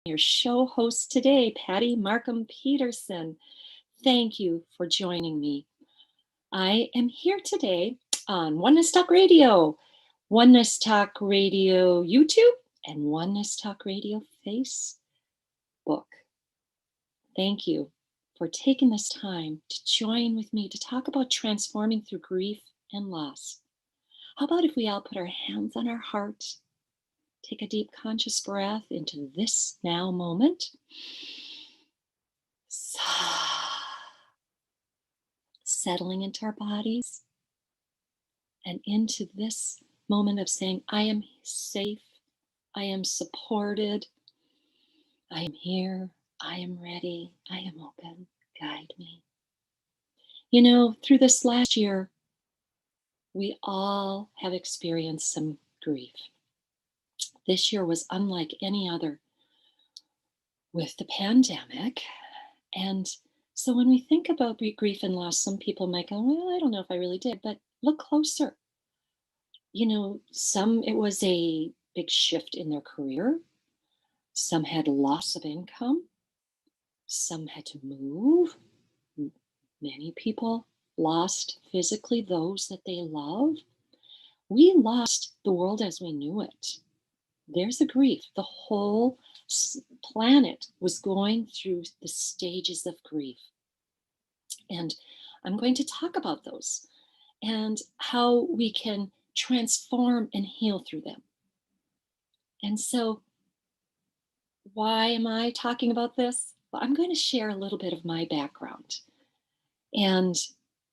your show host today, Patty Markham Peterson. Thank you for joining me. I am here today on Oneness Talk Radio, Oneness Talk Radio YouTube, and Oneness Talk Radio Facebook. Thank you for taking this time to join with me to talk about transforming through grief and loss. How about if we all put our hands on our heart? Take a deep conscious breath into this now moment. Settling into our bodies and into this moment of saying, I am safe, I am supported, I am here, I am ready, I am open, guide me. You know, through this last year, we all have experienced some grief. This year was unlike any other with the pandemic. And so when we think about grief and loss, some people might go, well, I don't know if I really did, but look closer. You know, some it was a big shift in their career. Some had loss of income. Some had to move. Many people lost physically those that they love. We lost the world as we knew it. There's a grief. The whole planet was going through the stages of grief. And I'm going to talk about those and how we can transform and heal through them. And so, why am I talking about this? Well, I'm going to share a little bit of my background. And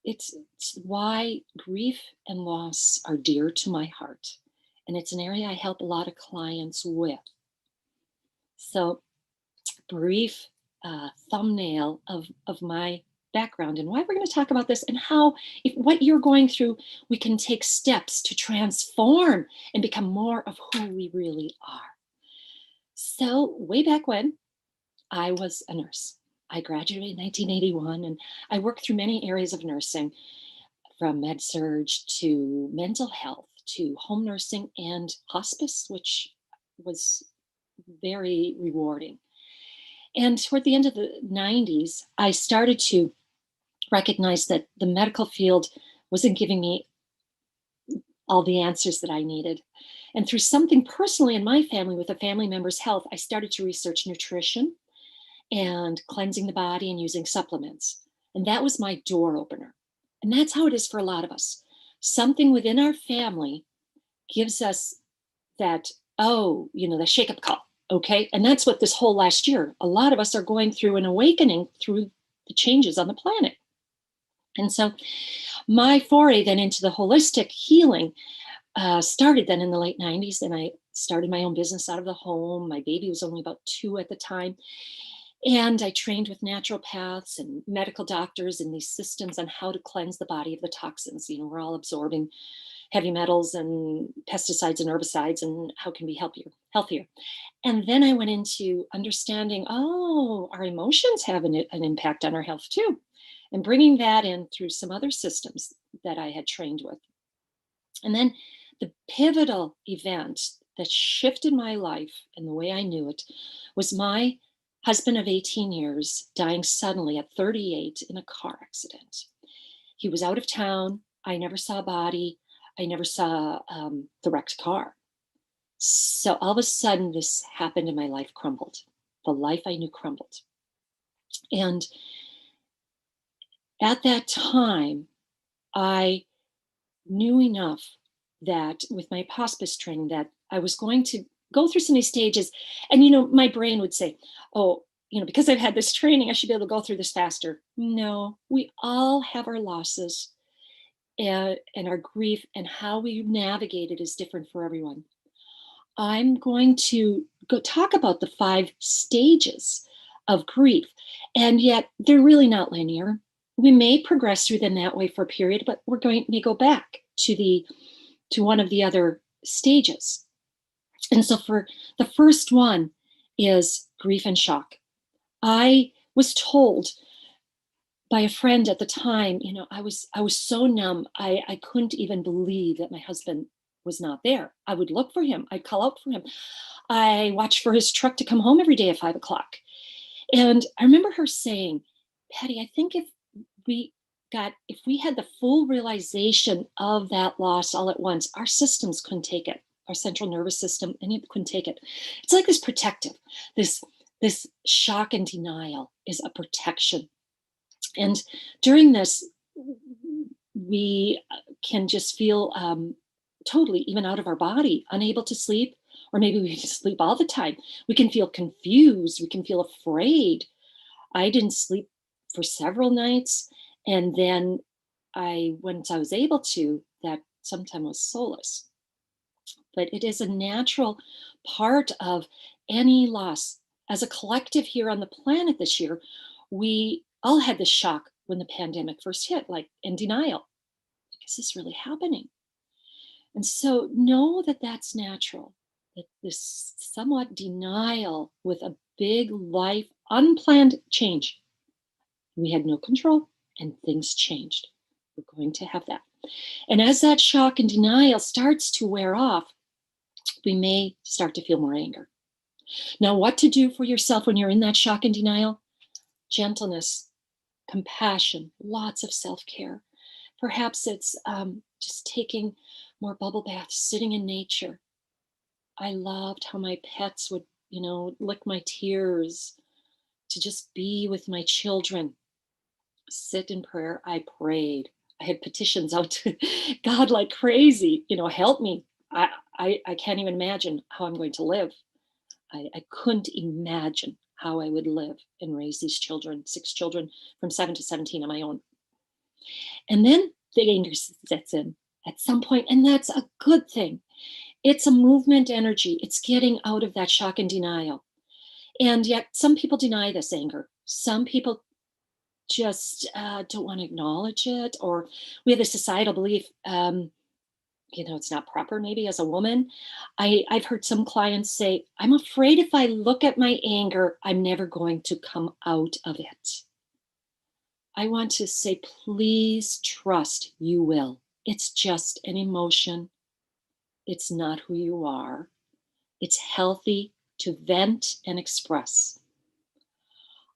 it's why grief and loss are dear to my heart. And it's an area I help a lot of clients with. So, brief thumbnail of my background and why we're going to talk about this and how, if what you're going through, we can take steps to transform and become more of who we really are. So, way back when, I was a nurse. I graduated in 1981 and I worked through many areas of nursing, from med-surg to mental health to home nursing and hospice, which was very rewarding. And toward the end of the 90s, I started to recognize that the medical field wasn't giving me all the answers that I needed. And through something personally in my family with a family member's health, I started to research nutrition and cleansing the body and using supplements. And that was my door opener. And that's how it is for a lot of us. Something within our family gives us that, the shake-up call. Okay. And that's what this whole last year, a lot of us are going through an awakening through the changes on the planet. And so my foray then into the holistic healing started then in the late 90s. And I started my own business out of the home. My baby was only about 2 at the time. And I trained with naturopaths and medical doctors in these systems on how to cleanse the body of the toxins. You know, we're all absorbing heavy metals and pesticides and herbicides, and how can we help you healthier? And then I went into understanding, our emotions have an impact on our health too, and bringing that in through some other systems that I had trained with. And then the pivotal event that shifted my life and the way I knew it was my husband of 18 years dying suddenly at 38 in a car accident. He was out of town. I never saw a body. I never saw the wrecked car. So all of a sudden, this happened and my life crumbled. The life I knew crumbled. And at that time, I knew enough that with my hospice training that I was going to go through so many stages. And, my brain would say, because I've had this training, I should be able to go through this faster. No, we all have our losses. And our grief and how we navigate it is different for everyone. I'm going to go talk about the 5 stages of grief, and yet they're really not linear. We may progress through them that way for a period, but may go back to one of the other stages. And so for the first one is grief and shock. I was told by a friend at the time, I was so numb. I couldn't even believe that my husband was not there. I would look for him. I'd call out for him. I watched for his truck to come home every day at 5 o'clock. And I remember her saying, Patty, I think we if we had the full realization of that loss all at once, our systems couldn't take it. Our central nervous system, any of it couldn't take it. It's like this protective, this shock and denial is a protection. And during this, we can just feel totally even out of our body, unable to sleep, or maybe we just sleep all the time. We can feel confused. We can feel afraid. I didn't sleep for several nights. And then once I was able to, that sometime was solace. But it is a natural part of any loss. As a collective here on the planet this year, we all had this shock when the pandemic first hit, like in denial. Like, is this really happening? And so know that that's natural, that this somewhat denial with a big life, unplanned change. We had no control and things changed. We're going to have that. And as that shock and denial starts to wear off, we may start to feel more anger. Now, what to do for yourself when you're in that shock and denial? Gentleness, compassion, lots of self-care. Perhaps it's just taking more bubble baths, sitting in nature. I loved how my pets would, lick my tears, to just be with my children, sit in prayer. I prayed. I had petitions out to God like crazy, help me. I can't even imagine how I'm going to live. I couldn't imagine how I would live and raise these children, 6 children from 7 to 17 on my own. And then the anger sets in at some point, and that's a good thing. It's a movement energy. It's getting out of that shock and denial. And yet some people deny this anger. Some people just don't want to acknowledge it, or we have a societal belief, it's not proper maybe as a woman. I've heard some clients say, I'm afraid if I look at my anger, I'm never going to come out of it. I want to say, please trust you will. It's just an emotion. It's not who you are. It's healthy to vent and express.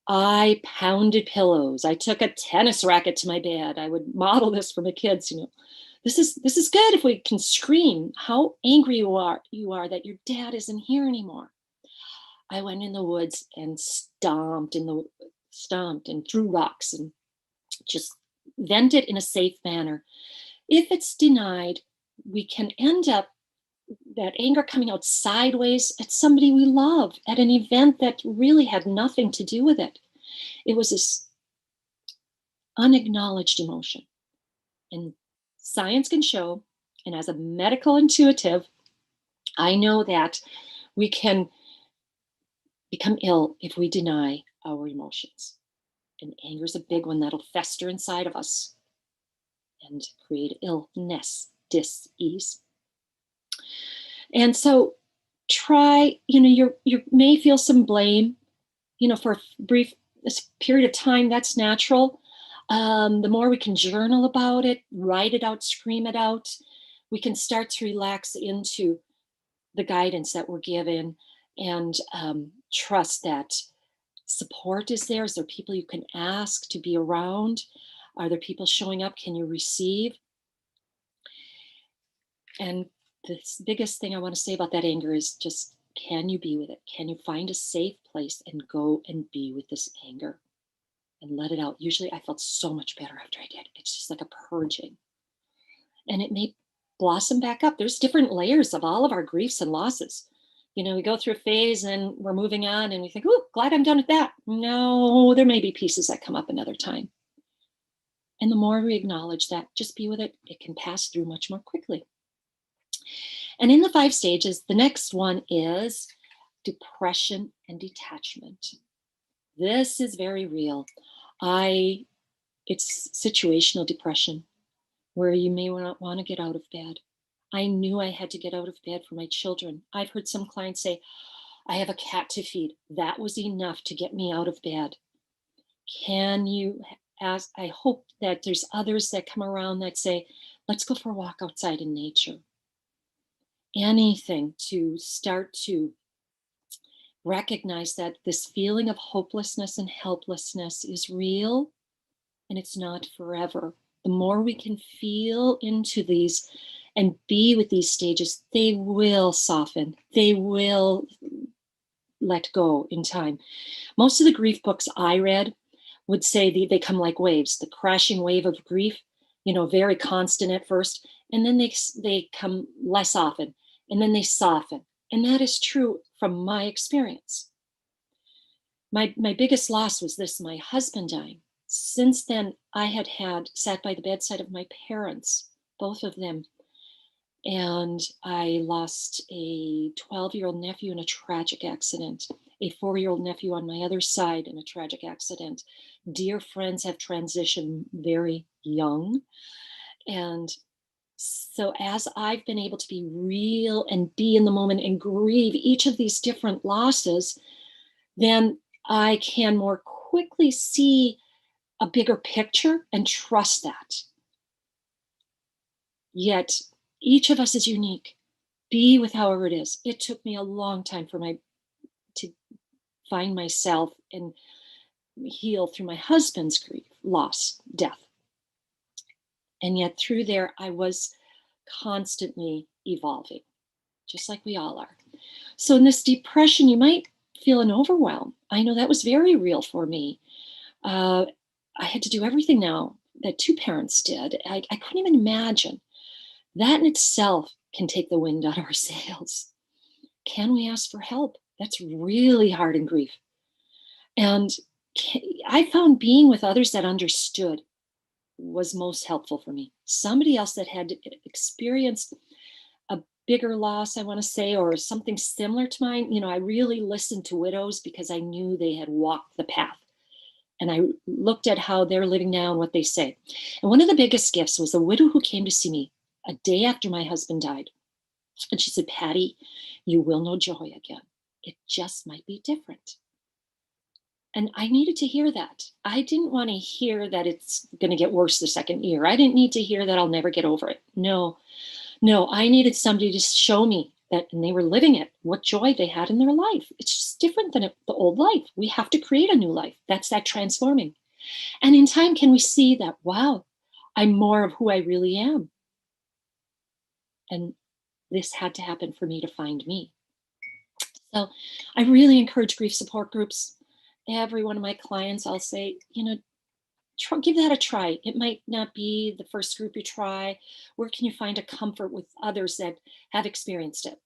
I pounded pillows. I took a tennis racket to my bed. I would model this for my kids, This is good if we can scream how angry you are that your dad isn't here anymore. I went in the woods and stomped and threw rocks and just vented in a safe manner. If it's denied, we can end up that anger coming out sideways at somebody we love, at an event that really had nothing to do with it. It was this unacknowledged emotion. And science can show, and as a medical intuitive, I know that we can become ill if we deny our emotions. And anger is a big one that'll fester inside of us and create illness, dis-ease. And so try, you may feel some blame, for a brief period of time. That's natural. The more we can journal about it, write it out, scream it out, we can start to relax into the guidance that we're given, and trust that support is there. Is there people you can ask to be around? Are there people showing up? Can you receive? And the biggest thing I want to say about that anger is just, can you be with it? Can you find a safe place and go and be with this anger and let it out? Usually I felt so much better after I did. It's just like a purging. And it may blossom back up. There's different layers of all of our griefs and losses. We go through a phase and we're moving on and we think, oh, glad I'm done with that. No, there may be pieces that come up another time. And the more we acknowledge that, just be with it, it can pass through much more quickly. And in the 5 stages, the next one is depression and detachment. This is very real. It's situational depression, where you may not want to get out of bed. I knew I had to get out of bed for my children. I've heard some clients say, I have a cat to feed. That was enough to get me out of bed. Can you ask? I hope that there's others that come around that say, let's go for a walk outside in nature. anything to start to recognize that this feeling of hopelessness and helplessness is real and it's not forever. The more we can feel into these and be with these stages, they will soften, they will let go in time. Most of the grief books I read would say they come like waves, the crashing wave of grief, very constant at first, and then they come less often, and then they soften. And that is true from my experience. My biggest loss was this, my husband dying. Since then, I had sat by the bedside of my parents, both of them, and I lost a 12-year-old nephew in a tragic accident, a 4-year-old nephew on my other side in a tragic accident. Dear friends have transitioned very young. And so as I've been able to be real and be in the moment and grieve each of these different losses, then I can more quickly see a bigger picture and trust that. Yet each of us is unique. Be with however it is. It took me a long time to find myself and heal through my husband's grief, loss, death. And yet through there, I was constantly evolving, just like we all are. So in this depression, you might feel an overwhelm. I know that was very real for me. I had to do everything now that two parents did. I couldn't even imagine. That in itself can take the wind out of our sails. Can we ask for help? That's really hard in grief. And I found being with others that understood was most helpful for me. Somebody else that had experienced a bigger loss, I want to say, or something similar to mine. I really listened to widows because I knew they had walked the path. And I looked at how they're living now and what they say. And one of the biggest gifts was a widow who came to see me a day after my husband died. And she said, Patty, you will know joy again. It just might be different. And I needed to hear that. I didn't want to hear that it's going to get worse the second year. I didn't need to hear that I'll never get over it. No, I needed somebody to show me that, and they were living it, what joy they had in their life. It's just different than the old life. We have to create a new life. That's that transforming. And in time, can we see that, wow, I'm more of who I really am? And this had to happen for me to find me. So I really encourage grief support groups. Every one of my clients, I'll say, give that a try. It might not be the first group you try. Where can you find a comfort with others that have experienced it?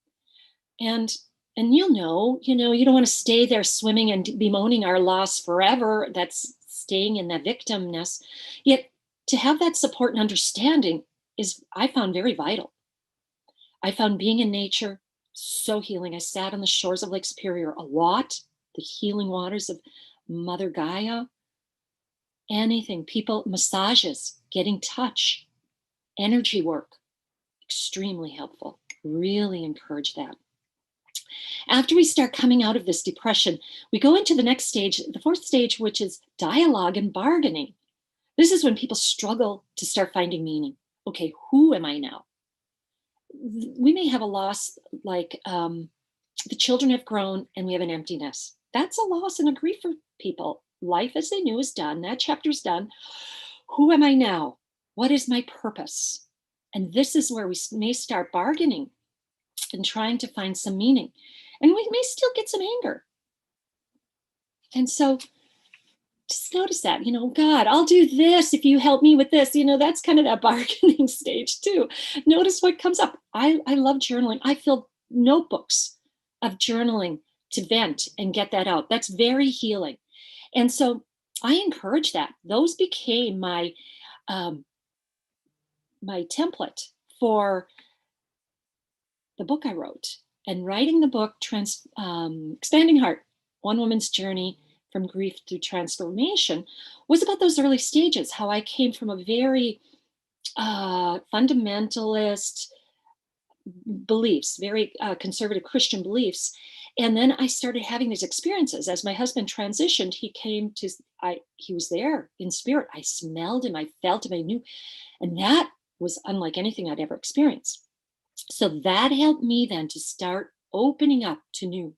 And you don't want to stay there swimming and bemoaning our loss forever. That's staying in that victimness. Yet to have that support and understanding is, I found, very vital. I found being in nature so healing. I sat on the shores of Lake Superior a lot, the healing waters of Mother Gaia. Anything, people, massages, getting touch, energy work, extremely helpful. Really encourage that. After we start coming out of this depression, we go into the next stage, the fourth stage, which is dialogue and bargaining. This is when people struggle to start finding meaning. Okay, who am I now? We may have a loss like the children have grown and we have an emptiness. That's a loss and a grief for people. Life as they knew is done. That chapter's done. Who am I now? What is my purpose? And this is where we may start bargaining and trying to find some meaning. And we may still get some anger. And so just notice that, God, I'll do this if you help me with this. That's kind of that bargaining stage too. Notice what comes up. I love journaling. I fill notebooks of journaling to vent and get that out. That's very healing. And so I encourage that. Those became my template for the book I wrote. And writing the book, Expanding Heart, One Woman's Journey from Grief to Transformation, was about those early stages, how I came from a very fundamentalist beliefs, very conservative Christian beliefs. And then I started having these experiences. As my husband transitioned, he was there in spirit. I smelled him, I felt him, I knew. And that was unlike anything I'd ever experienced. So that helped me then to start opening up to new.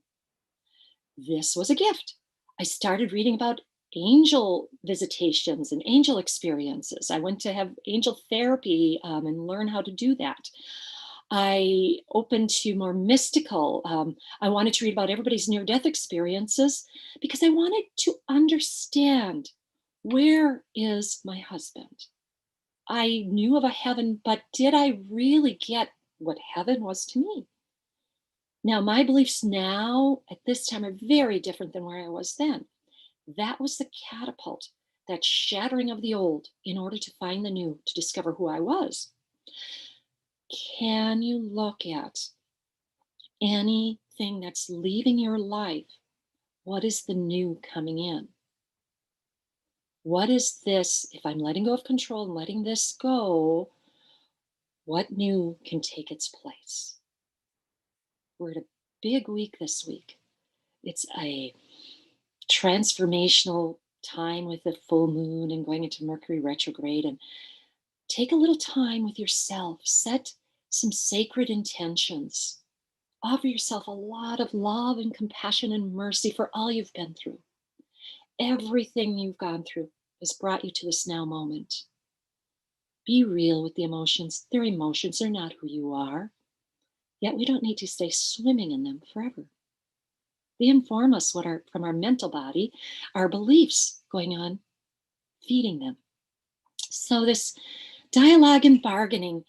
This was a gift. I started reading about angel visitations and angel experiences. I went to have angel therapy and learn how to do that. I opened to more mystical. I wanted to read about everybody's near death experiences because I wanted to understand, where is my husband? I knew of a heaven, but did I really get what heaven was to me? Now, my beliefs now at this time are very different than where I was then. That was the catapult, that shattering of the old in order to find the new, to discover who I was. Can you look at anything that's leaving your life? What is the new coming in? What is this? If I'm letting go of control and letting this go, what new can take its place? We're at a big week this week. It's a transformational time with the full moon and going into Mercury retrograde. And take a little time with yourself. Set some sacred intentions. Offer yourself a lot of love and compassion and mercy for all you've been through. Everything you've gone through has brought you to this now moment. Be real with the emotions. They're emotions, they're not who you are. Yet we don't need to stay swimming in them forever. They inform us from our mental body, our beliefs going on, feeding them. So this dialogue and bargaining,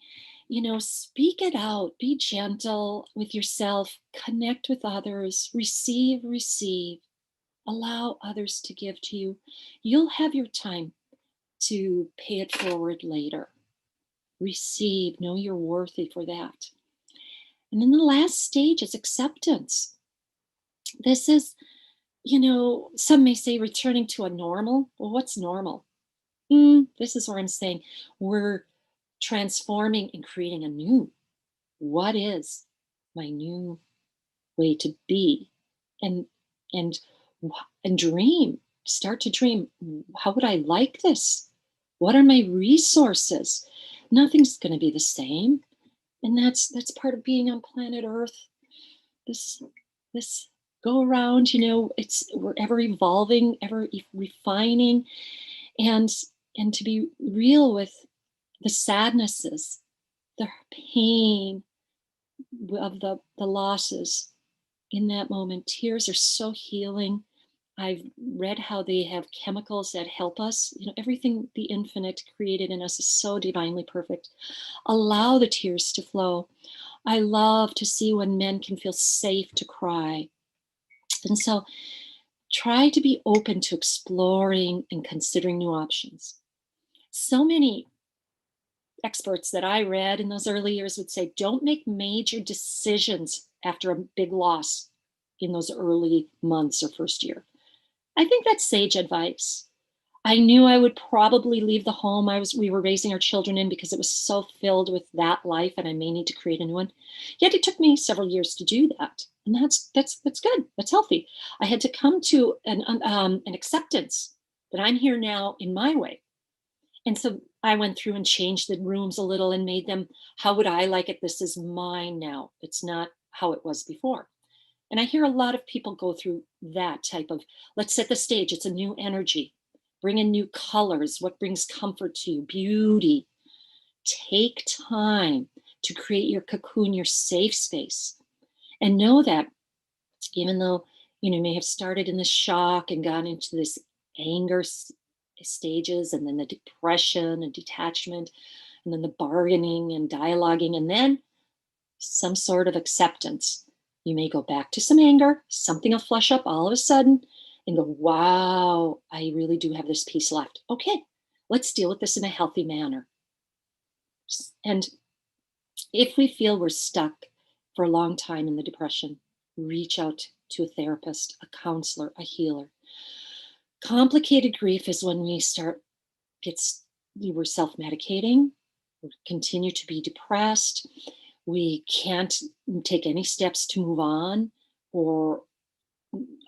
speak it out, be gentle with yourself, connect with others, receive, allow others to give to you. You'll have your time to pay it forward later. Receive, know you're worthy for that. And then the last stage is acceptance. This is, some may say returning to a normal. Well, what's normal? This is where I'm saying we're transforming and creating a new. What is my new way to be? And and and dream. Start to dream. How would I like this? What are my resources? Nothing's going to be the same, and that's part of being on planet Earth. This this go around. We're ever evolving, ever refining, and to be real with the sadnesses, the pain of the losses in that moment. Tears are so healing. I've read how they have chemicals that help us. Everything the infinite created in us is so divinely perfect. Allow the tears to flow. I love to see when men can feel safe to cry. And so try to be open to exploring and considering new options. So many experts that I read in those early years would say, don't make major decisions after a big loss in those early months or first year. I think that's sage advice. I knew I would probably leave the home we were raising our children in because it was so filled with that life, and I may need to create a new one. Yet it took me several years to do that, and that's good. That's healthy. I had to come to an acceptance that I'm here now in my way. And so I went through and changed the rooms a little and made them, how would I like it? This is mine now. It's not how it was before. And I hear a lot of people go through that type of, let's set the stage. It's a new energy. Bring in new colors. What brings comfort to you? Beauty. Take time to create your cocoon, your safe space. And know that even though, you may have started in the shock and gone into this anger stages, and then the depression and detachment, and then the bargaining and dialoguing, and then some sort of acceptance. You may go back to some anger, something will flush up all of a sudden and go, wow, I really do have this piece left. Okay, let's deal with this in a healthy manner. And if we feel we're stuck for a long time in the depression, reach out to a therapist, a counselor, a healer. Complicated grief is when we're self-medicating, we continue to be depressed, we can't take any steps to move on or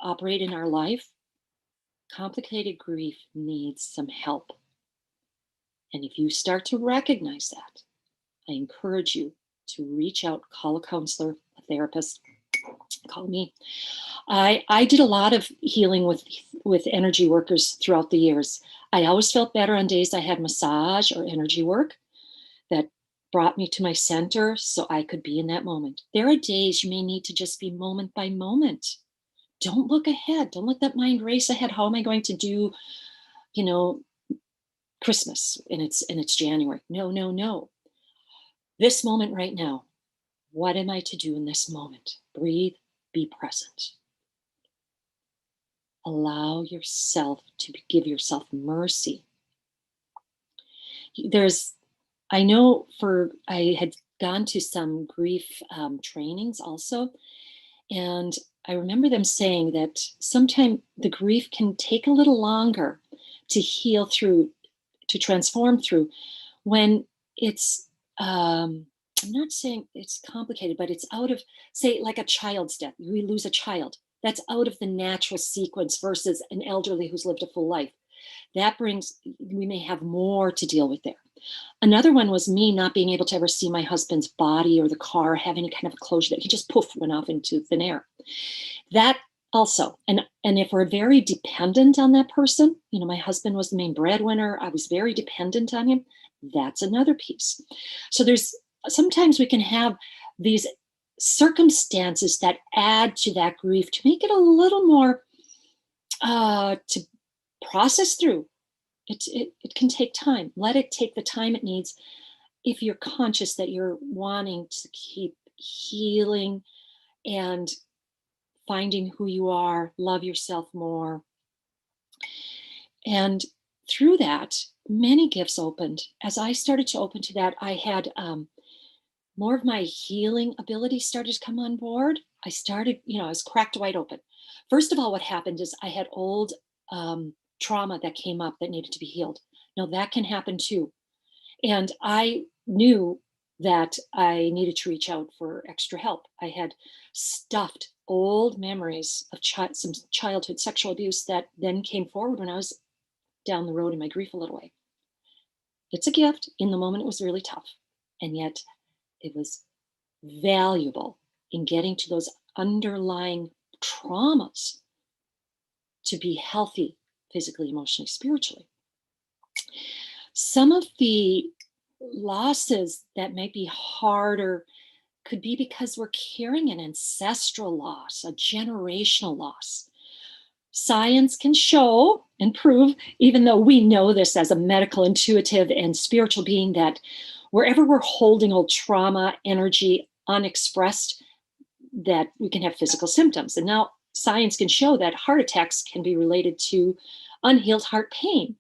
operate in our life. Complicated grief needs some help. And if you start to recognize that, I encourage you to reach out, call a counselor, a therapist, call me. I did a lot of healing with energy workers throughout the years. I always felt better on days I had massage or energy work that brought me to my center so I could be in that moment. There are days you may need to just be moment by moment. Don't look ahead. Don't let that mind race ahead. How am I going to do, you know, Christmas and it's January? No, no, no. This moment right now, what am I to do in this moment? Breathe, be present. Allow yourself to give yourself mercy. There's, I know I had gone to some grief trainings also, and I remember them saying that sometimes the grief can take a little longer to heal through, to transform through when it's, I'm not saying it's complicated, but it's out of, say, like a child's death. We lose a child. That's out of the natural sequence versus an elderly who's lived a full life. That brings, we may have more to deal with there. Another one was me not being able to ever see my husband's body or the car have any kind of closure, that he just poof went off into thin air. That also, and if we're very dependent on that person, my husband was the main breadwinner, I was very dependent on him, that's another piece. So there's, sometimes we can have these circumstances that add to that grief to make it a little more to process through. It can take time. Let it take the time it needs. If you're conscious that you're wanting to keep healing and finding who you are, love yourself more. And through that, many gifts opened. As I started to open to that, I had more of my healing ability started to come on board. I started, I was cracked wide open. First of all, what happened is I had old trauma that came up that needed to be healed. Now that can happen too. And I knew that I needed to reach out for extra help. I had stuffed old memories of some childhood sexual abuse that then came forward when I was down the road in my grief a little way. It's a gift. In the moment, it was really tough. And yet it was valuable in getting to those underlying traumas to be healthy physically, emotionally, spiritually. Some of the losses that might be harder could be because we're carrying an ancestral loss, a generational loss. Science can show and prove, even though we know this as a medical, intuitive, and spiritual being, that wherever we're holding old trauma, energy unexpressed, that we can have physical symptoms. And now science can show that heart attacks can be related to unhealed heart pain.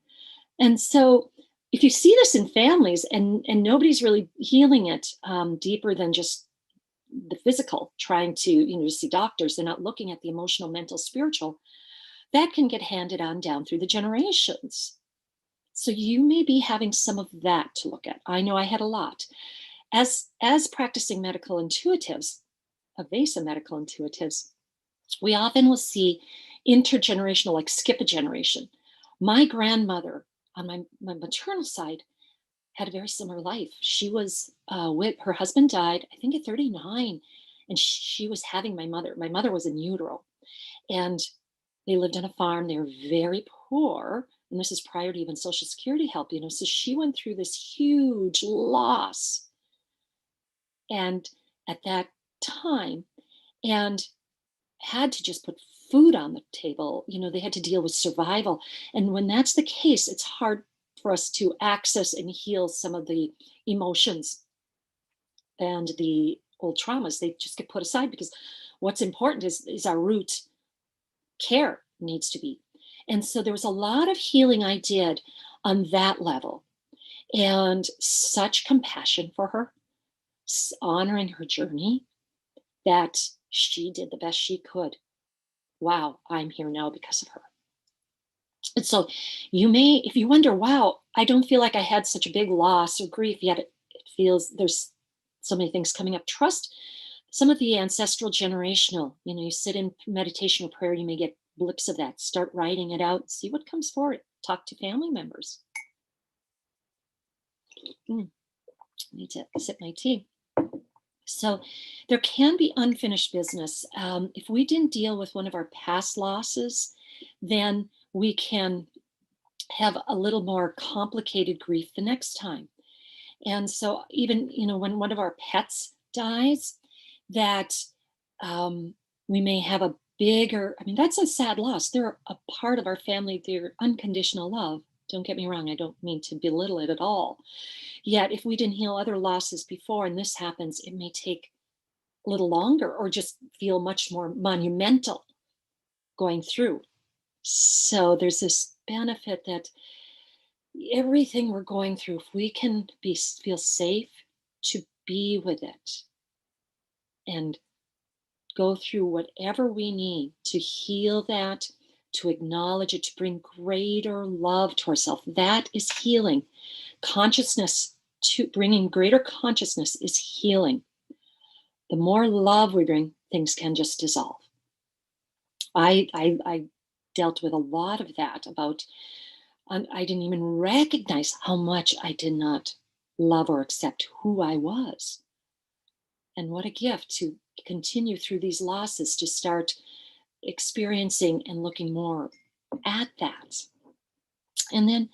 And so if you see this in families and nobody's really healing it deeper than just the physical, trying to, see doctors, they're not looking at the emotional, mental, spiritual, that can get handed on down through the generations. So you may be having some of that to look at. I know I had a lot. As practicing medical intuitives, evasive medical intuitives, we often will see intergenerational, like skip a generation. My grandmother on my maternal side had a very similar life. She was with, her husband died, I think at 39, and she was having my mother. My mother was in utero, and they lived on a farm. They were very poor, and this is prior to even Social Security help, so she went through this huge loss and at that time, and had to just put food on the table. They had to deal with survival. And when that's the case, it's hard for us to access and heal some of the emotions and the old traumas. They just get put aside because what's important is our root care needs to be. And so there was a lot of healing I did on that level, and such compassion for her, honoring her journey, that she did the best she could. Wow, I'm here now because of her. And so you may, if you wonder, wow, I don't feel like I had such a big loss or grief, yet it feels there's so many things coming up. Trust some of the ancestral generational, you sit in meditation or prayer, you may get blips of that. Start writing it out, see what comes forward. Talk to family members. I need to sip my tea. So there can be unfinished business. If we didn't deal with one of our past losses, then we can have a little more complicated grief the next time. And so even, when one of our pets dies, that we may have a bigger, I mean, that's a sad loss. They're a part of our family, they're unconditional love. Don't get me wrong, I don't mean to belittle it at all. Yet, if we didn't heal other losses before and this happens, it may take a little longer or just feel much more monumental going through. So there's this benefit that everything we're going through, if we can feel safe to be with it and go through whatever we need to heal that, to acknowledge it, to bring greater love to ourselves, that is healing. Consciousness, to bringing greater consciousness, is healing. The more love we bring, things can just dissolve. I dealt with a lot of that about, I didn't even recognize how much I did not love or accept who I was. And what a gift to continue through these losses, to start experiencing and looking more at that. And then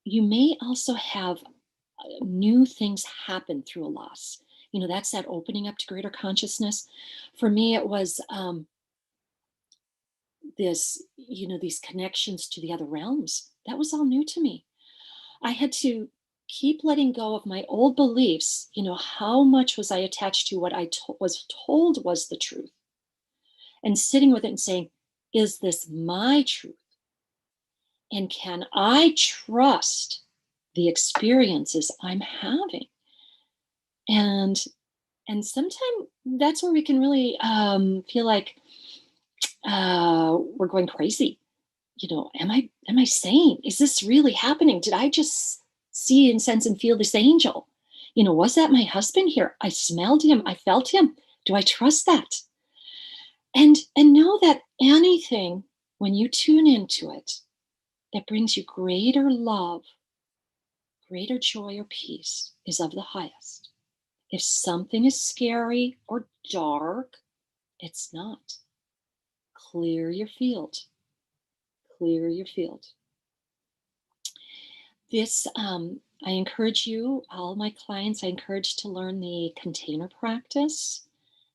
you may also have new things happen through a loss. That's that opening up to greater consciousness. For me, it was these connections to the other realms. That was all new to me. I had to keep letting go of my old beliefs. How much was I attached to what I was told was the truth? And sitting with it and saying, is this my truth? And can I trust the experiences I'm having? And sometimes that's where we can really feel like we're going crazy. Am I sane? Is this really happening? Did I just see and sense and feel this angel? Was that my husband here? I smelled him, I felt him. Do I trust that? And know that anything, when you tune into it, that brings you greater love, greater joy or peace, is of the highest. If something is scary or dark, it's not. Clear your field. Clear your field. This, I encourage you, all my clients, I encourage to learn the container practice.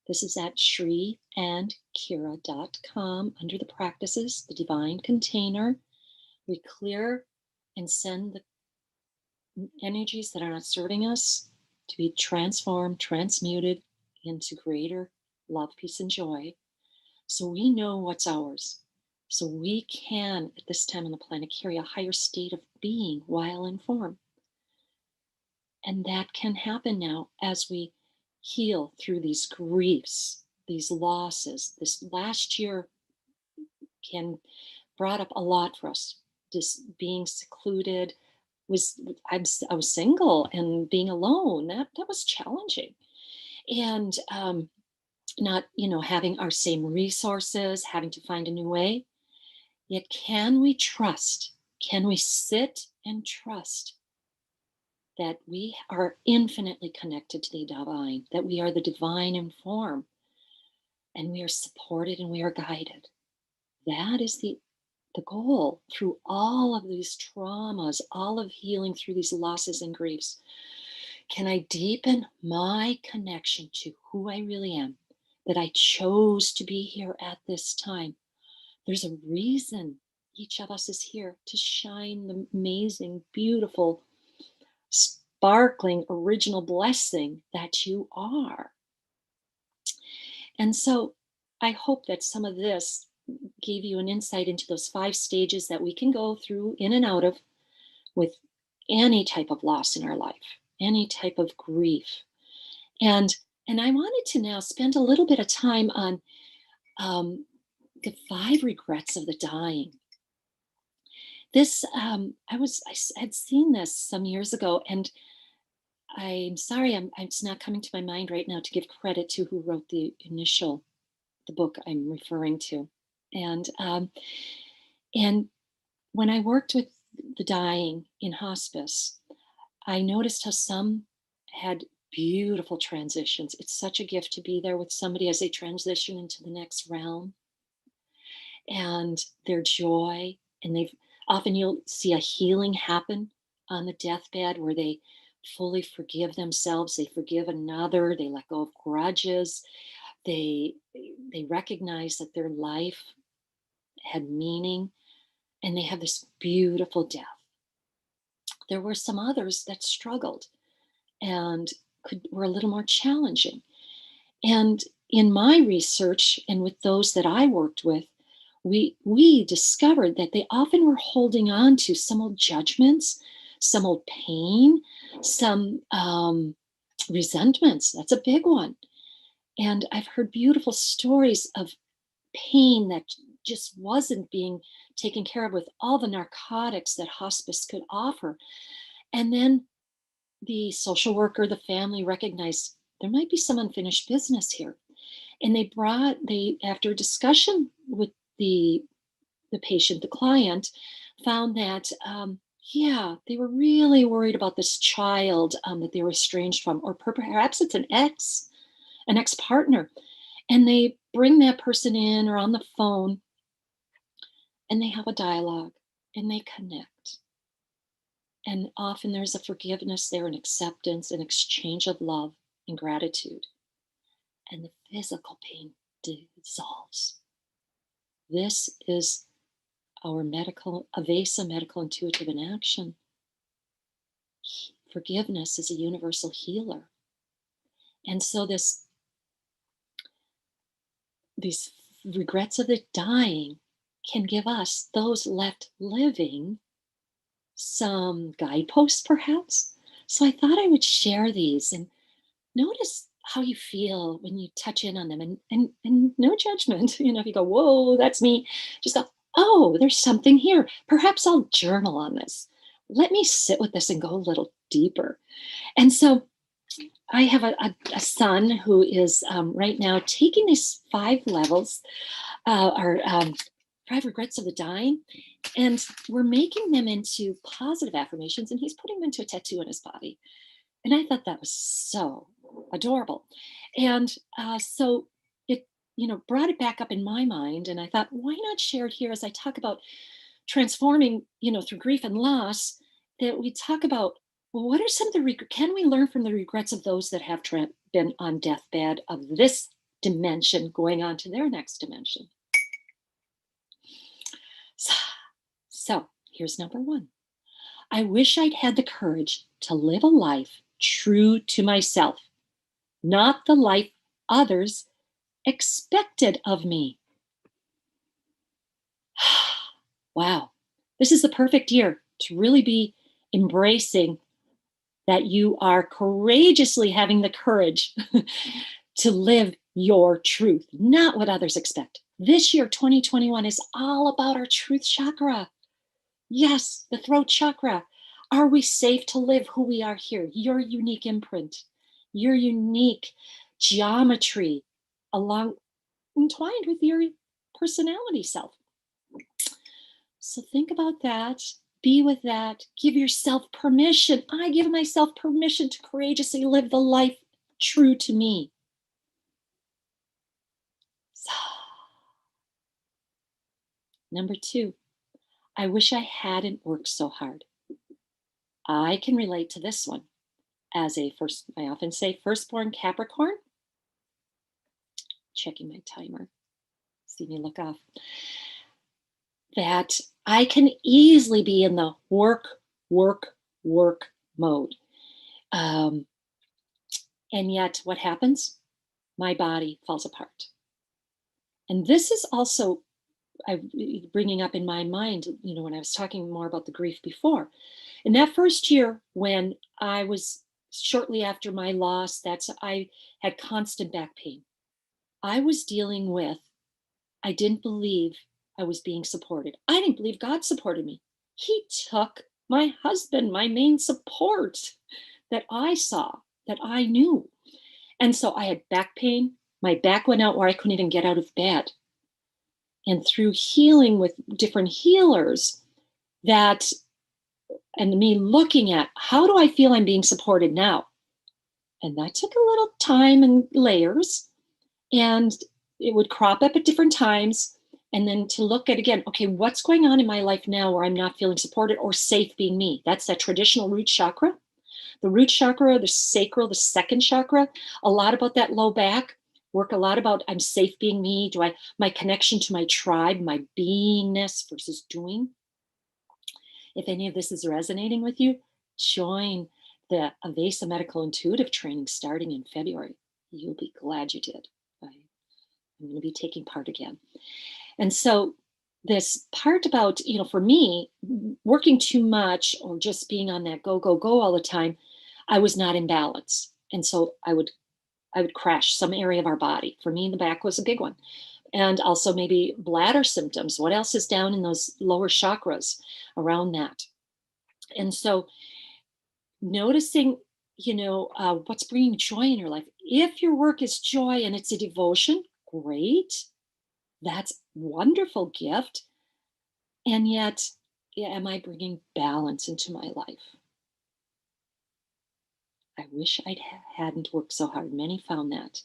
This is at shriandkira.com under the practices, the divine container. We clear and send the energies that are not serving us to be transformed, transmuted into greater love, peace, and joy. So we know what's ours. So we can, at this time on the planet, carry a higher state of being while in form. And that can happen now as we heal through these griefs, these losses. This last year can brought up a lot for us. Just being secluded, I was single and being alone. That was challenging, and not having our same resources, having to find a new way. Yet, can we trust? Can we sit and trust that we are infinitely connected to the divine, that we are the divine in form, and we are supported and we are guided? That is the goal through all of these traumas, all of healing through these losses and griefs. Can I deepen my connection to who I really am? That I chose to be here at this time. There's a reason each of us is here, to shine the amazing, beautiful, sparkling, original blessing that you are. And so I hope that some of this gave you an insight into those 5 stages that we can go through in and out of with any type of loss in our life, any type of grief. And I wanted to now spend a little bit of time on the 5 regrets of the dying. This had seen this some years ago, and I'm sorry, it's not coming to my mind right now to give credit to who wrote the book I'm referring to. And when I worked with the dying in hospice, I noticed how some had beautiful transitions. It's such a gift to be there with somebody as they transition into the next realm, and their joy. And they've often, you'll see a healing happen on the deathbed where they fully forgive themselves, they forgive another, they let go of grudges, they recognize that their life had meaning, and they have this beautiful death. There were some others that struggled and were a little more challenging. And in my research and with those that I worked with, we discovered that they often were holding on to some old judgments, some old pain, some resentments. That's a big one. And I've heard beautiful stories of pain that just wasn't being taken care of with all the narcotics that hospice could offer. And then the social worker, the family recognized there might be some unfinished business here. And they after a discussion with the patient, the client, found that yeah, they were really worried about this child that they were estranged from, or perhaps it's an ex-partner. And they bring that person in or on the phone, and they have a dialogue and they connect. And often there's a forgiveness there, an acceptance, an exchange of love and gratitude. And the physical pain dissolves. This is our Avesa medical intuitive in action. Forgiveness is a universal healer. And so these regrets of the dying can give us, those left living, some guideposts perhaps. So I thought I would share these and notice how you feel when you touch in on them, and no judgment. If you go, whoa, that's me, just go, oh, there's something here. Perhaps I'll journal on this. Let me sit with this and go a little deeper. And so I have a son who is right now taking these 5 levels, or 5 regrets of the dying, and we're making them into positive affirmations, and he's putting them into a tattoo on his body. And I thought that was so adorable. And so it, brought it back up in my mind. And I thought, why not share it here as I talk about transforming, through grief and loss, that we talk about, well, what are some of can we learn from the regrets of those that have been on deathbed of this dimension going on to their next dimension? So here's number 1. I wish I'd had the courage to live a life true to myself, not the life others expected of me. Wow, this is the perfect year to really be embracing that you are courageously having the courage to live your truth, not what others expect. This year, 2021, is all about our truth chakra. Yes, the throat chakra. Are we safe to live who we are here? Your unique imprint, your unique geometry, entwined with your personality self. So think about that. Be with that. Give yourself permission. I give myself permission to courageously live the life true to me. So, number 2, I wish I hadn't worked so hard. I can relate to this one. I often say firstborn Capricorn. Checking my timer. See me look off. That I can easily be in the work mode. And yet what happens? My body falls apart. And this is also bringing up in my mind, when I was talking more about the grief before. In that first year, when I was shortly after my loss, I had constant back pain. I was dealing with, I didn't believe I was being supported. I didn't believe God supported me. He took my husband, my main support that I saw, that I knew. And so I had back pain. My back went out where I couldn't even get out of bed. And through healing with different healers, and me looking at, how do I feel I'm being supported now? And that took a little time and layers, and it would crop up at different times. And then to look at again, okay, what's going on in my life now where I'm not feeling supported or safe being me? That's that traditional root chakra. The root chakra, the sacral, the second chakra, a lot about that low back, work a lot about I'm safe being me. Do I, my connection to my tribe, my beingness versus doing. If any of this is resonating with you, join the Avesa Medical Intuitive training starting in February. You'll be glad you did. I'm going to be taking part again. And so this part about, for me, working too much or just being on that go, go, go all the time, I was not in balance. And so I would crash some area of our body. For me, the back was a big one. And also maybe bladder symptoms. What else is down in those lower chakras around that? And so noticing, what's bringing joy in your life. If your work is joy and it's a devotion, great. That's wonderful gift. And yet, yeah, am I bringing balance into my life? I wish I hadn't worked so hard. Many found that.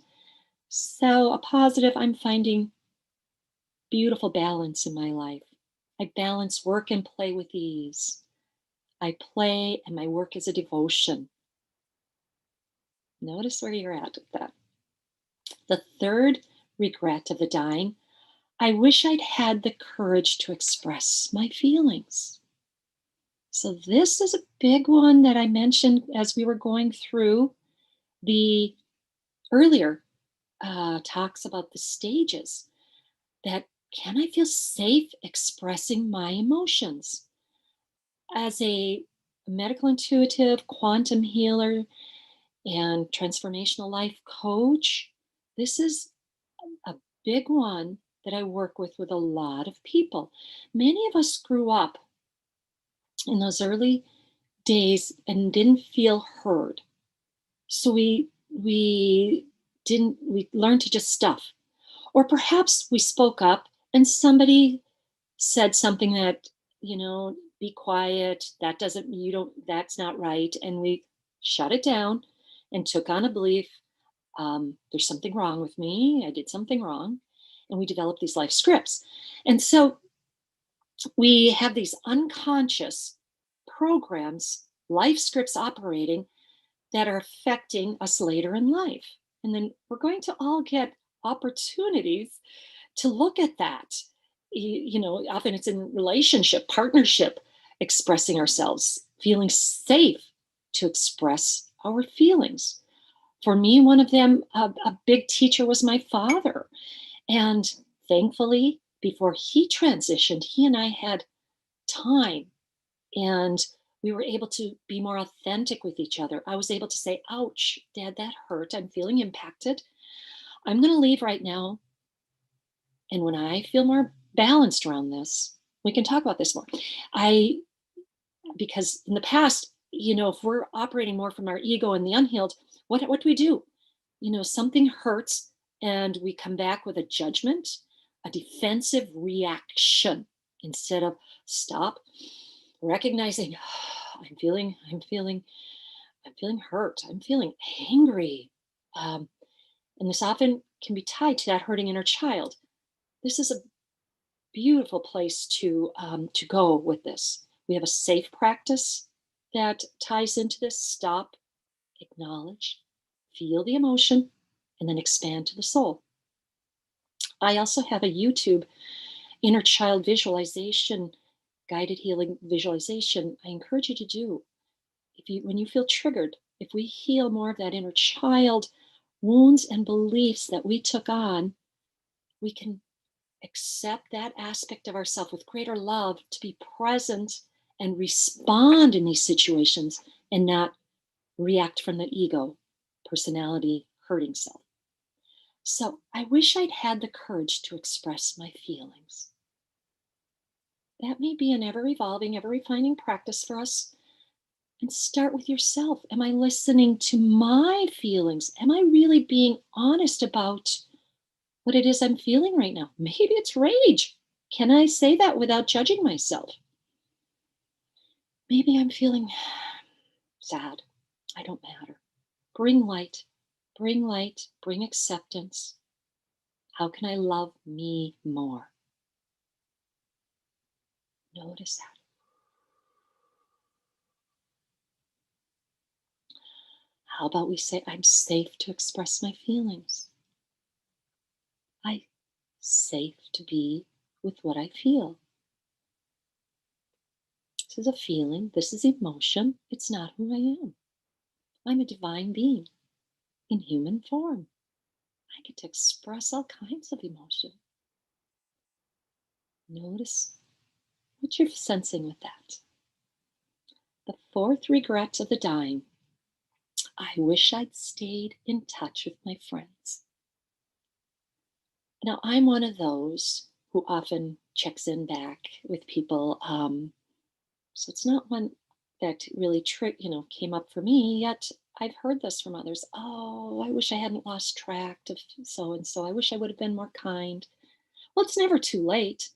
So, a positive, I'm finding beautiful balance in my life. I balance work and play with ease. I play and my work is a devotion. Notice where you're at with that. The third regret of the dying, I wish I'd had the courage to express my feelings. So, this is a big one that I mentioned as we were going through the earlier talks about the stages. That can I feel safe expressing my emotions? As a medical intuitive, quantum healer, and transformational life coach, this is a big one that I work with a lot of people. Many of us grew up in those early days and didn't feel heard. So we learned to just stuff. Or perhaps we spoke up and somebody said something that, be quiet, that's not right. And we shut it down and took on a belief, there's something wrong with me, I did something wrong. And we developed these life scripts. And so we have these unconscious programs, life scripts operating that are affecting us later in life. And then we're going to all get opportunities to look at that. Often it's in relationship, partnership, expressing ourselves, feeling safe to express our feelings. For me, one of them, a big teacher was my father. And thankfully, before he transitioned, he and I had time and we were able to be more authentic with each other. I was able to say, ouch, Dad, that hurt. I'm feeling impacted. I'm going to leave right now. And when I feel more balanced around this, we can talk about this more. Because in the past, if we're operating more from our ego and the unhealed, what do we do? Something hurts and we come back with a judgment, a defensive reaction instead of stop, recognizing, I'm feeling hurt. I'm feeling angry. And this often can be tied to that hurting inner child. This is a beautiful place to go with this. We have a safe practice that ties into this. Stop, acknowledge, feel the emotion, and then expand to the soul. I also have a YouTube inner child visualization, guided healing visualization. I encourage you to do. When you feel triggered, if we heal more of that inner child wounds and beliefs that we took on, we can accept that aspect of ourselves with greater love to be present and respond in these situations and not react from the ego, personality, hurting self. So I wish I'd had the courage to express my feelings. That may be an ever evolving, ever refining practice for us. And start with yourself. Am I listening to my feelings? Am I really being honest about what it is I'm feeling right now? Maybe it's rage. Can I say that without judging myself? Maybe I'm feeling sad. I don't matter. bring light, bring acceptance. How can I love me more? Notice that. How about we say, I'm safe to express my feelings? I'm safe to be with what I feel. This is a feeling, this is emotion. It's not who I am. I'm a divine being in human form. I get to express all kinds of emotion. Notice what you're sensing with that. The fourth regret of the dying. I wish I'd stayed in touch with my friends. Now, I'm one of those who often checks in back with people. So it's not one that really came up for me, yet I've heard this from others. Oh, I wish I hadn't lost track of so and so. I wish I would have been more kind. Well, it's never too late.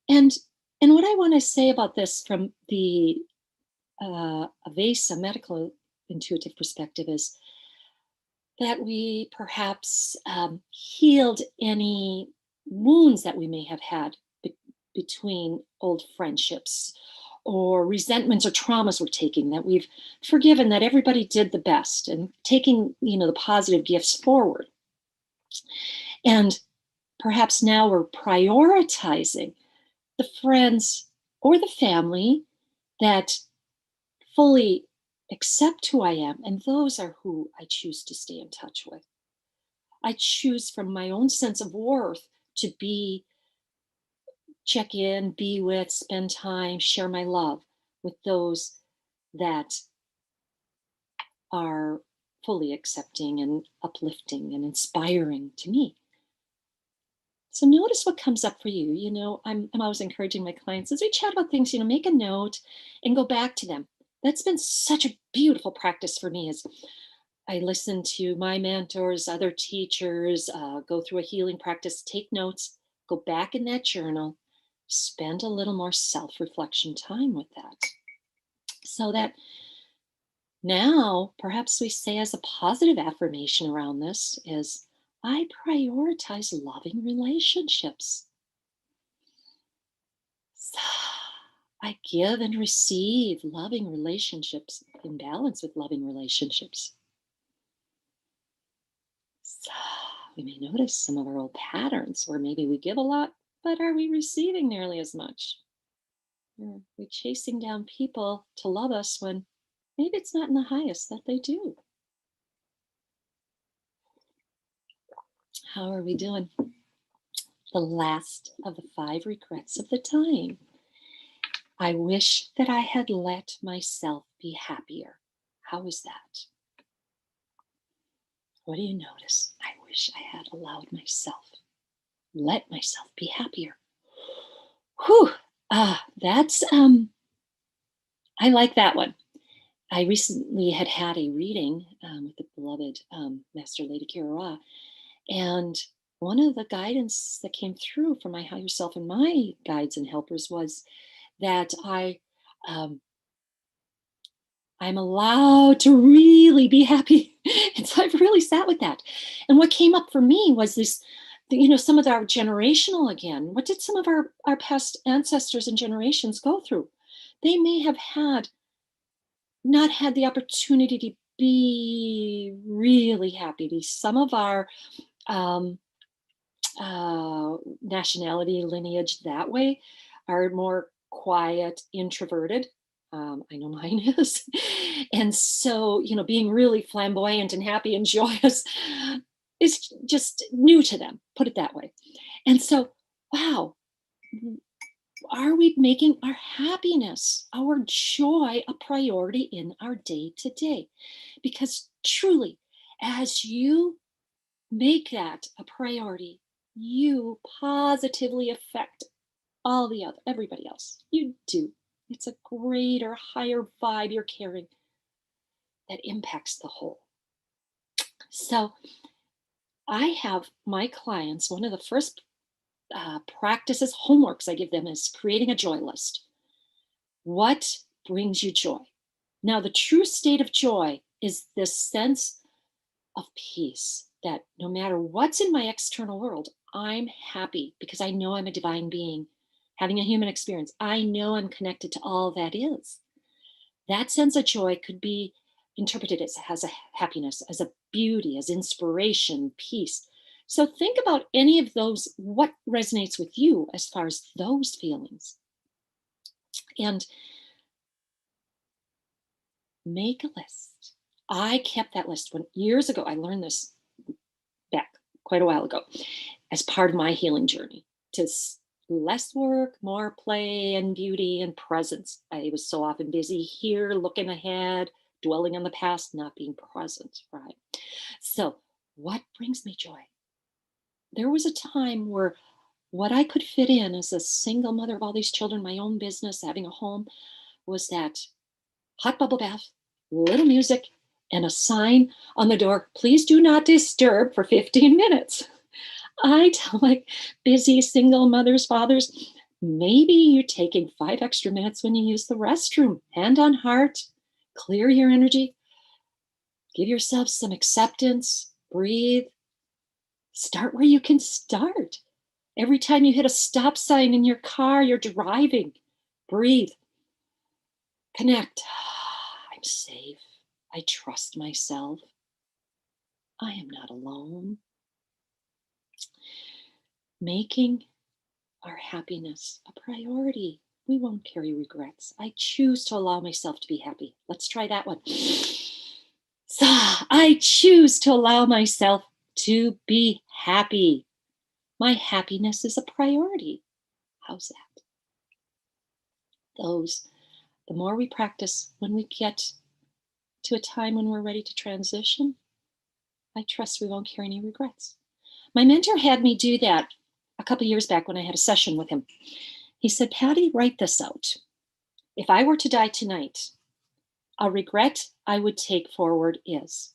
And what I want to say about this from the Avesa medical intuitive perspective is that we perhaps healed any wounds that we may have had between old friendships, or resentments or traumas we're taking, that we've forgiven, that everybody did the best, and taking the positive gifts forward. And perhaps now we're prioritizing the friends or the family that fully accept who I am, and those are who I choose to stay in touch with. I choose from my own sense of worth to check in, be with, spend time, share my love with those that are fully accepting and uplifting and inspiring to me. So notice what comes up for you. I'm always encouraging my clients as we chat about things, make a note and go back to them. That's been such a beautiful practice for me, as I listen to my mentors, other teachers, go through a healing practice, take notes, go back in that journal, spend a little more self-reflection time with that. So that now perhaps we say as a positive affirmation around this is, I prioritize loving relationships. I give and receive loving relationships in balance with loving relationships. So we may notice some of our old patterns where maybe we give a lot, but are we receiving nearly as much? Are we chasing down people to love us when maybe it's not in the highest that they do? How are we doing? The last of the 5 regrets of the time. I wish that I had let myself be happier. How is that? What do you notice? I wish I had allowed myself, let myself be happier. Whew. That's I like that one. I recently had a reading with the beloved Master Lady Kira Ra, and one of the guidance that came through from my higher self and my guides and helpers was that um, I'm allowed to really be happy. And so I've really sat with that. And what came up for me was this, some of our generational again. What did some of our past ancestors and generations go through? They may have not had the opportunity to be really happy. Some of our um, nationality lineage that way are more quiet, introverted. I know mine is. And so, being really flamboyant and happy and joyous is just new to them, put it that way. And so, wow, are we making our happiness, our joy, a priority in our day to day? Because truly, as you make that a priority, you positively affect everybody else. You do. It's a greater, higher vibe you're carrying that impacts the whole. So I have my clients, one of the first practices, homeworks I give them is creating a joy list. What brings you joy? Now, the true state of joy is this sense of peace, that no matter what's in my external world, I'm happy because I know I'm a divine being having a human experience. I know I'm connected to all that is. That sense of joy could be interpreted as a happiness, as a beauty, as inspiration, peace. So think about any of those, what resonates with you as far as those feelings. And make a list. I kept that list when years ago. I learned this back quite a while ago as part of my healing journey to less work, more play and beauty and presence. I was so often busy here, looking ahead, dwelling on the past, not being present, right? So, what brings me joy? There was a time where what I could fit in as a single mother of all these children, my own business, having a home, was that hot bubble bath, little music, and a sign on the door, please do not disturb for 15 minutes. I tell my busy single mothers, fathers, maybe you're taking 5 extra minutes when you use the restroom. Hand on heart, clear your energy, give yourself some acceptance, breathe, start where you can start. Every time you hit a stop sign in your car, you're driving, breathe, connect. I'm safe. I trust myself. I am not alone. Making our happiness a priority. We won't carry regrets. I choose to allow myself to be happy. Let's try that one. So, I choose to allow myself to be happy. My happiness is a priority. How's that? The more we practice, when we get to a time when we're ready to transition, I trust we won't carry any regrets. My mentor had me do that a couple years back when I had a session with him. He said, Patty, write this out. If I were to die tonight, a regret I would take forward is.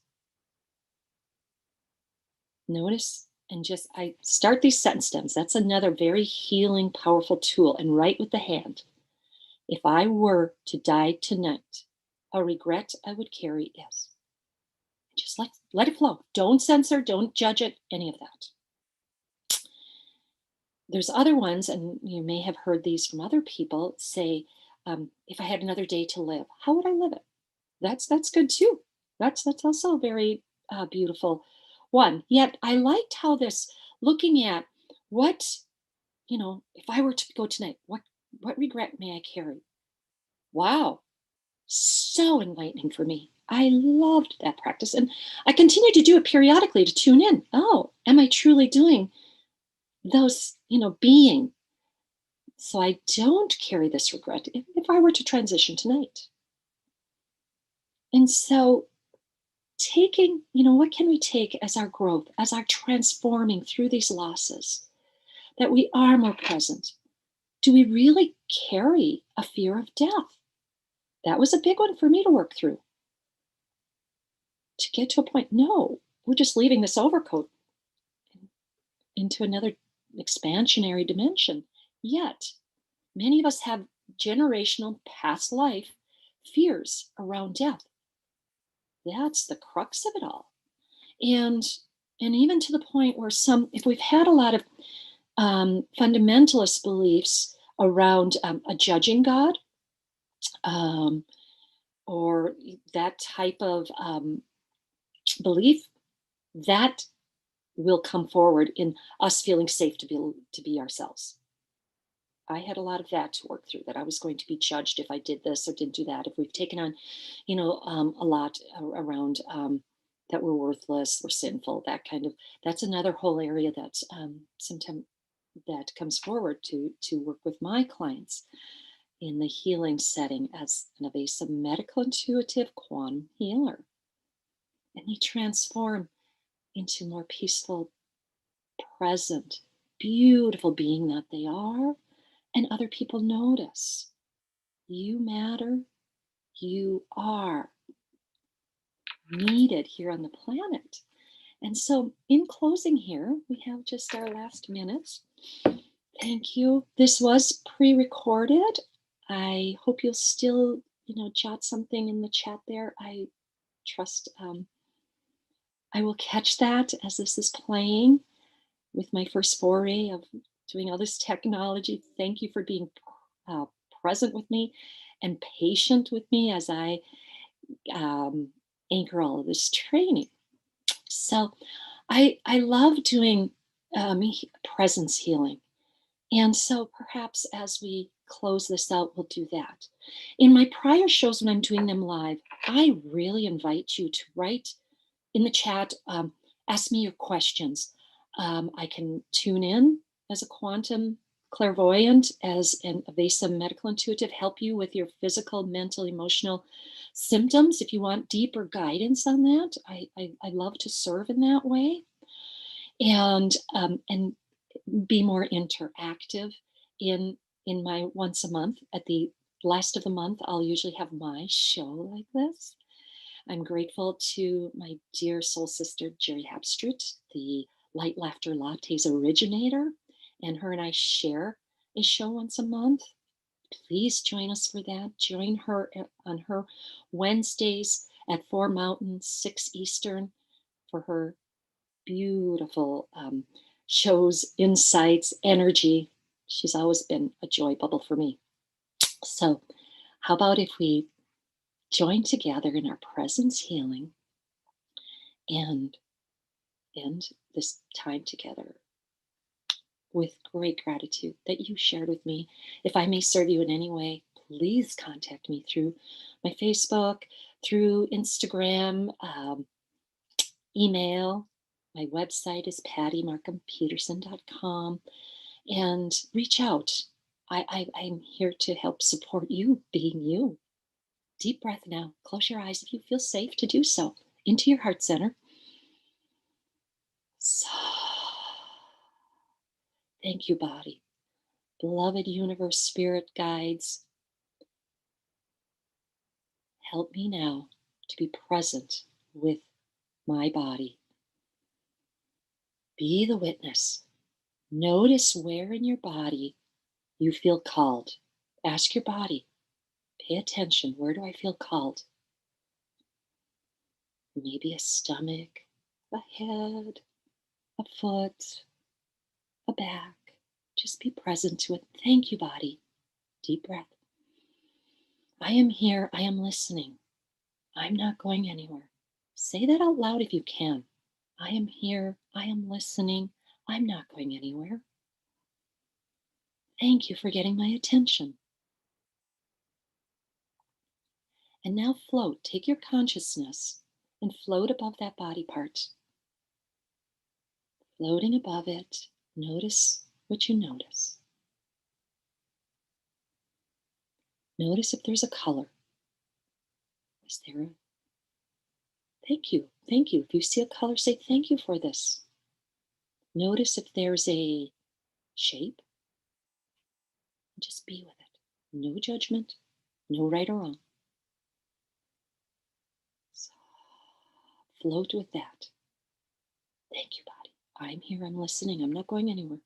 Notice and just, I start these sentence stems. That's another very healing, powerful tool. And write with the hand. If I were to die tonight, a regret I would carry is. Just let it flow. Don't censor, don't judge it, any of that. There's other ones, and you may have heard these from other people, say, if I had another day to live, how would I live it? That's good too. That's also a very beautiful one. Yet I liked how this, looking at what, if I were to go tonight, what regret may I carry? Wow, so enlightening for me. I loved that practice, and I continue to do it periodically to tune in. Oh, am I truly doing those, being, so I don't carry this regret if I were to transition tonight? And so taking, what can we take as our growth, as our transforming through these losses, that we are more present? Do we really carry a fear of death? That was a big one for me to work through. To get to a point, no, we're just leaving this overcoat into another expansionary dimension. Yet, many of us have generational past life fears around death. That's the crux of it all. And even to the point where if we've had a lot of fundamentalist beliefs around a judging God, or that type of belief, that will come forward in us feeling safe to be ourselves. I had a lot of that to work through, that I was going to be judged if I did this or didn't do that. If we've taken on, a lot around that we're worthless, we're sinful, that's another whole area that sometimes that comes forward to work with my clients in the healing setting as an evasive medical intuitive quantum healer. And they transform into more peaceful, present, beautiful being that they are. And other people notice. You matter. You are needed here on the planet. And so, in closing here, we have just our last minutes. Thank you. This was pre-recorded. I hope you'll still, jot something in the chat there. I trust I will catch that as this is playing with my first foray of doing all this technology. Thank you for being uh, present with me and patient with me as I um, anchor all of this training. So I love doing presence healing. And so perhaps as we close this out, we'll do that. In my prior shows, when I'm doing them live, I really invite you to write in the chat, ask me your questions. I can tune in as a quantum clairvoyant, as an evasive medical intuitive, help you with your physical, mental, emotional symptoms. If you want deeper guidance on that, I love to serve in that way, and be more interactive in my once a month. At the last of the month, I'll usually have my show like this. I'm grateful to my dear soul sister, Jerry Hapstreet, the Light Laughter Lattes originator, and her and I share a show once a month. Please join us for that. Join her on her Wednesdays at 4 Mountain, 6 Eastern for her beautiful shows, insights, energy. She's always been a joy bubble for me. So, how about if we join together in our presence healing and end this time together with great gratitude that you shared with me. If I may serve you in any way, please contact me through my Facebook, through Instagram, email. My website is pattymarkhampeterson.com, and reach out. I'm here to help support you being you. Deep breath now. Close your eyes if you feel safe to do so. Into your heart center. So, thank you, body. Beloved universe, spirit guides, help me now to be present with my body. Be the witness. Notice where in your body you feel called. Ask your body, pay attention. Where do I feel called? Maybe a stomach, a head, a foot, a back. Just be present to it. Thank you, body. Deep breath. I am here. I am listening. I'm not going anywhere. Say that out loud if you can. I am here. I am listening. I'm not going anywhere. Thank you for getting my attention. And now float. Take your consciousness and float above that body part. Floating above it, notice what you notice. Notice if there's a color. Is there a thank you? Thank you. If you see a color, say thank you for this. Notice if there's a shape. Just be with it. No judgment, no right or wrong. So, float with that. Thank you, body. I'm here. I'm listening. I'm not going anywhere.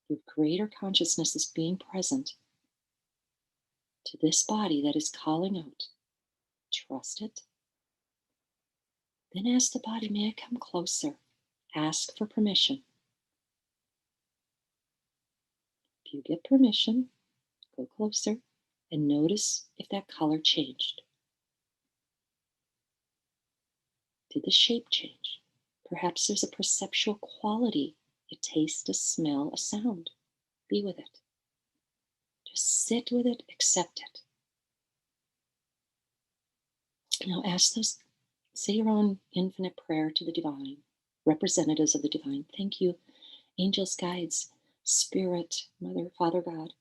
Your greater consciousness is being present to this body that is calling out. Trust it. Then ask the body, may I come closer? Ask for permission. If you get permission, go closer and notice if that color changed. Did the shape change? Perhaps there's a perceptual quality, a taste, a smell, a sound. Be with it. Just sit with it, accept it. Now ask those, say your own infinite prayer to the divine, representatives of the divine. Thank you, angels, guides, spirit, mother, father, God.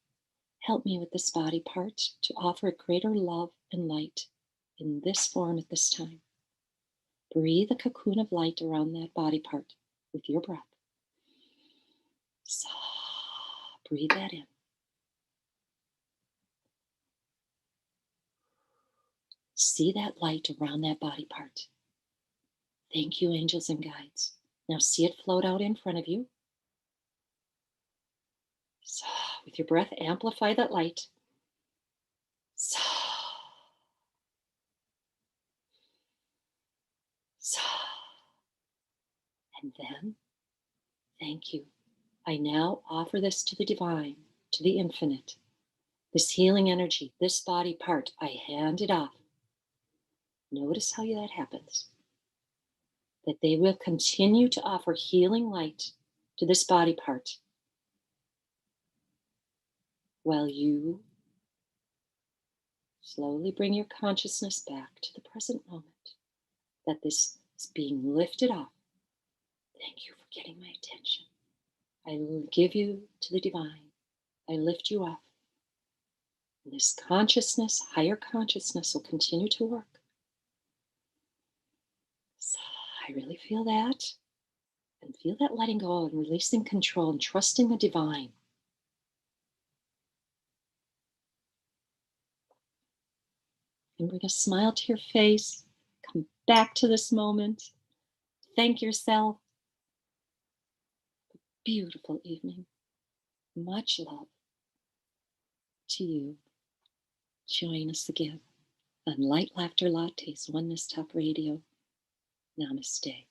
Help me with this body part to offer greater love and light in this form at this time. Breathe a cocoon of light around that body part with your breath. So, breathe that in. See that light around that body part. Thank you, angels and guides. Now see it float out in front of you. So, with your breath, amplify that light. So, so. And then, thank you. I now offer this to the divine, to the infinite. This healing energy, this body part, I hand it off. Notice how that happens. That they will continue to offer healing light to this body part while you slowly bring your consciousness back to the present moment, that this is being lifted off. Thank you for getting my attention. I give you to the divine. I lift you up. And this consciousness, higher consciousness, will continue to work. So I really feel that. And feel that letting go and releasing control and trusting the divine. And bring a smile to your face. Come back to this moment. Thank yourself. Beautiful evening. Much love to you. Join us again on Light Laughter Lattes, Oneness Talk Radio. Namaste.